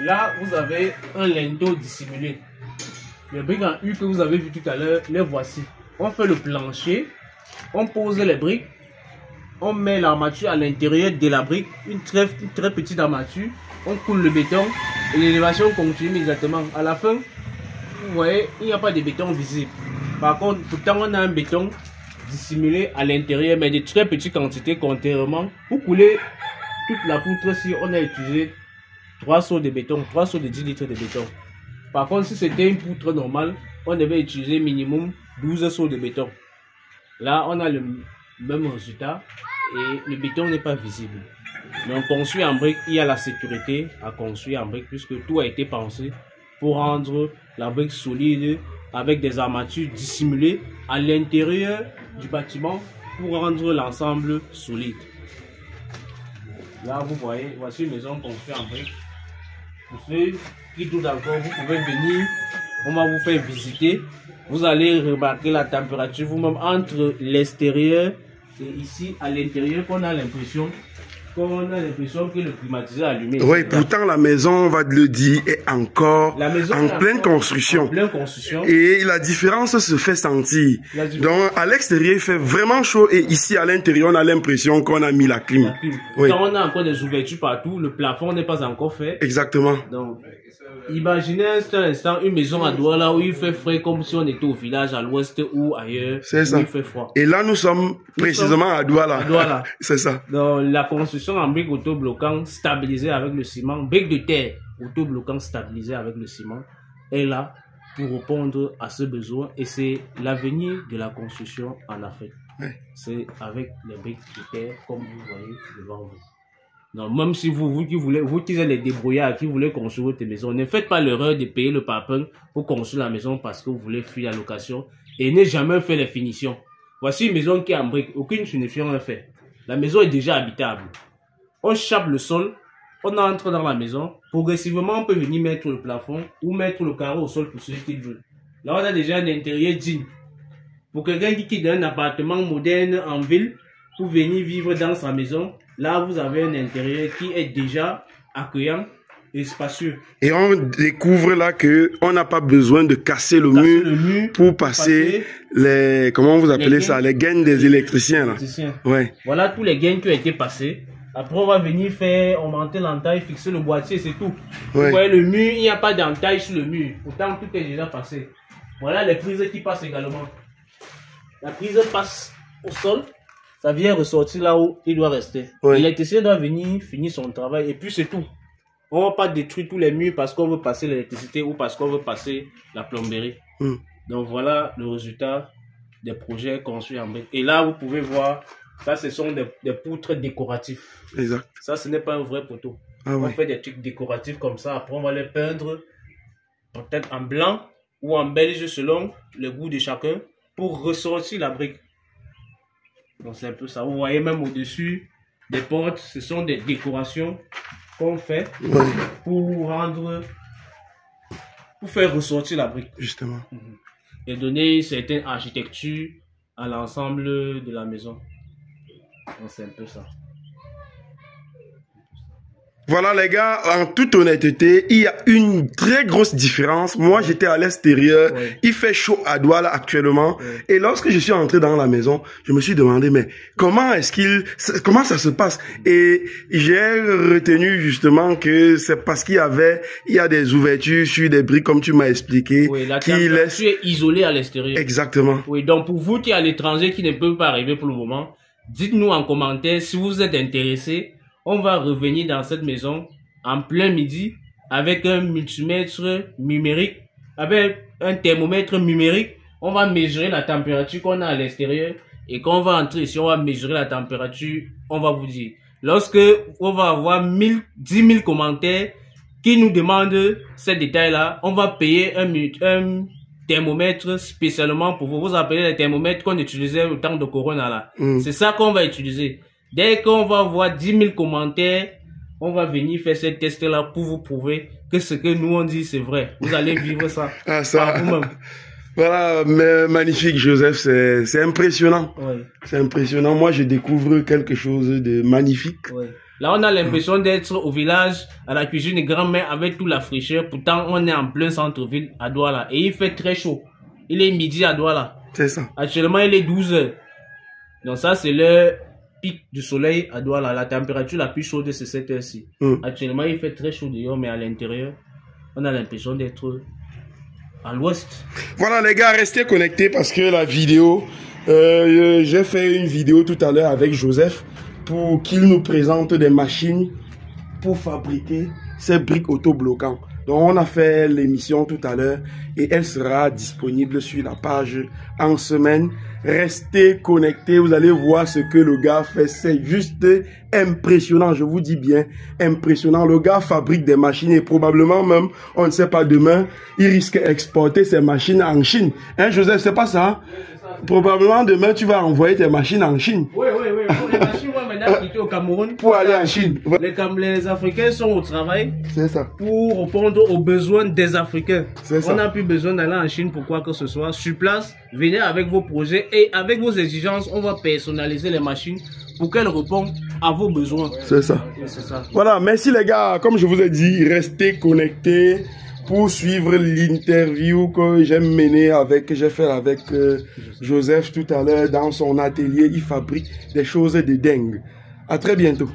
Là, vous avez un linteau dissimulé. Les briques en U que vous avez vu tout à l'heure, les voici. On fait le plancher, on pose les briques, on met l'armature à l'intérieur de la brique, une très petite armature, on coule le béton et l'élévation continue immédiatement. À la fin, vous voyez, il n'y a pas de béton visible. Par contre, pourtant, on a un béton dissimulé à l'intérieur, mais de très petites quantités, contrairement. Pour couler toute la poutre-ci, on a utilisé 3 seaux de béton, 3 seaux de 10 litres de béton. Par contre, si c'était une poutre normale, on devait utiliser minimum 12 seaux de béton. Là, on a le même résultat et le béton n'est pas visible. Donc, construit en brique, il y a la sécurité à construire en brique puisque tout a été pensé pour rendre la brique solide avec des armatures dissimulées à l'intérieur du bâtiment pour rendre l'ensemble solide. Là, vous voyez, voici une maison construite en brique. Pour ceux qui doutent encore, vous pouvez venir, on va vous faire visiter. Vous allez remarquer la température vous-même entre l'extérieur et ici à l'intérieur qu'on a l'impression que le climatiseur est allumé. Oui, pourtant la maison, on va le dire, est encore en pleine construction. Et la différence se fait sentir. Donc à l'extérieur, il fait vraiment chaud et ici à l'intérieur, on a l'impression qu'on a mis la clim. Oui. Quand on a encore des ouvertures partout, le plafond n'est pas encore fait. Exactement. Donc, imaginez un instant une maison à Douala où il fait frais comme si on était au village à l'ouest ou ailleurs. C'est ça. Où il fait froid. Et là, nous sommes précisément à Douala. C'est ça. Donc, la construction en briques autobloquant stabilisée avec le ciment, briques de terre autobloquant stabilisée avec le ciment est là pour répondre à ce besoin et c'est l'avenir de la construction en Afrique. C'est avec les briques de terre comme vous voyez devant vous. Donc, même si vous qui êtes les débrouillards, qui voulez construire votre maison, ne faites pas l'erreur de payer le parpaing pour construire la maison parce que vous voulez fuir la location et ne jamais faire les finitions. Voici une maison qui est en briques, aucune finition n'est faite. La maison est déjà habitable. On chape le sol, on entre dans la maison. Progressivement, on peut venir mettre le plafond ou mettre le carreau au sol pour ceux qui veulent. Là, on a déjà un intérieur digne. Pour quelqu'un qui quitte un appartement moderne en ville pour venir vivre dans sa maison, là, vous avez un intérieur qui est déjà accueillant et spacieux. Et on découvre là que on n'a pas besoin de casser le mur pour passer les, comment vous appelez ça, les gaines des électriciens là. Ouais. Voilà tous les gaines qui ont été passés. Après, on va venir faire augmenter l'entaille, fixer le boîtier, c'est tout. Vous voyez le mur, il n'y a pas d'entaille sur le mur. Pourtant, tout est déjà passé. Voilà les prises qui passent également. La prise passe au sol. Ça vient ressortir là où il doit rester. L'électricien doit venir finir son travail et puis c'est tout. On ne va pas détruire tous les murs parce qu'on veut passer l'électricité ou parce qu'on veut passer la plomberie. Donc voilà le résultat des projets construits en briques. Et là, vous pouvez voir, ça ce sont des poutres décoratifs. Exact. Ça, ce n'est pas un vrai poteau. On fait des trucs décoratifs comme ça. Après, on va les peindre peut-être en blanc ou en beige selon le goût de chacun pour ressortir la brique. Donc c'est un peu ça. Vous voyez même au-dessus des portes, ce sont des décorations qu'on fait pour faire ressortir la brique. Justement. Et donner une certaine architecture à l'ensemble de la maison. Donc c'est un peu ça. Voilà les gars, en toute honnêteté, il y a une très grosse différence. Moi, j'étais à l'extérieur, il fait chaud à Douala actuellement. Et lorsque je suis entré dans la maison, je me suis demandé, mais comment ça se passe? Et j'ai retenu justement que c'est parce il y a des ouvertures sur des briques, comme tu m'as expliqué. Oui, la température est isolée à l'extérieur. Exactement. Oui, donc pour vous qui êtes à l'étranger, qui ne peuvent pas arriver pour le moment, dites-nous en commentaire si vous êtes intéressés. On va revenir dans cette maison en plein midi avec un multimètre numérique, avec un thermomètre numérique. On va mesurer la température qu'on a à l'extérieur et quand on va entrer ici, on va mesurer la température. On va vous dire. Lorsque on va avoir 10 000 commentaires qui nous demandent ces détails-là, on va payer un thermomètre spécialement pour vous. Vous appelez les thermomètres qu'on utilisait au temps de Corona là. C'est ça qu'on va utiliser. Dès qu'on va avoir 10 000 commentaires, on va venir faire ce test-là pour vous prouver que ce que nous on dit c'est vrai. Vous allez vivre ça par vous-même. Voilà, mais magnifique Joseph, c'est impressionnant. C'est impressionnant. Moi, je découvre quelque chose de magnifique. Là, on a l'impression d'être au village, à la cuisine de grand-mère avec toute la fraîcheur. Pourtant, on est en plein centre-ville à Douala. Et il fait très chaud. Il est midi à Douala. C'est ça. Actuellement, il est 12 h. Donc ça, c'est le pic du soleil à Douala. La température la plus chaude, c'est cette heure-ci. Actuellement, il fait très chaud dehors, mais à l'intérieur, on a l'impression d'être à l'ouest. Voilà les gars, restez connectés parce que la vidéo, j'ai fait une vidéo tout à l'heure avec Joseph pour qu'il nous présente des machines pour fabriquer ces briques autobloquantes. Donc on a fait l'émission tout à l'heure et elle sera disponible sur la page en semaine. Restez connectés, vous allez voir ce que le gars fait, c'est juste impressionnant, je vous dis bien, impressionnant. Le gars fabrique des machines et probablement même, on ne sait pas demain, il risque d'exporter ses machines en Chine. Hein Joseph, c'est pas ça? Probablement demain, tu vas envoyer tes machines en Chine. Oui. Pour les machines, moi maintenant, quitter au Cameroun. Pour aller en Chine. Les Africains sont au travail. C'est ça. Pour répondre aux besoins des Africains. C'est ça. On n'a plus besoin d'aller en Chine pour quoi que ce soit. Sur place, venez avec vos projets et avec vos exigences, on va personnaliser les machines pour qu'elles répondent à vos besoins. C'est ça. C'est ça. Voilà, merci les gars. Comme je vous ai dit, restez connectés pour suivre l'interview que j'ai fait avec Joseph tout à l'heure dans son atelier. Il fabrique des choses de dingue. À très bientôt.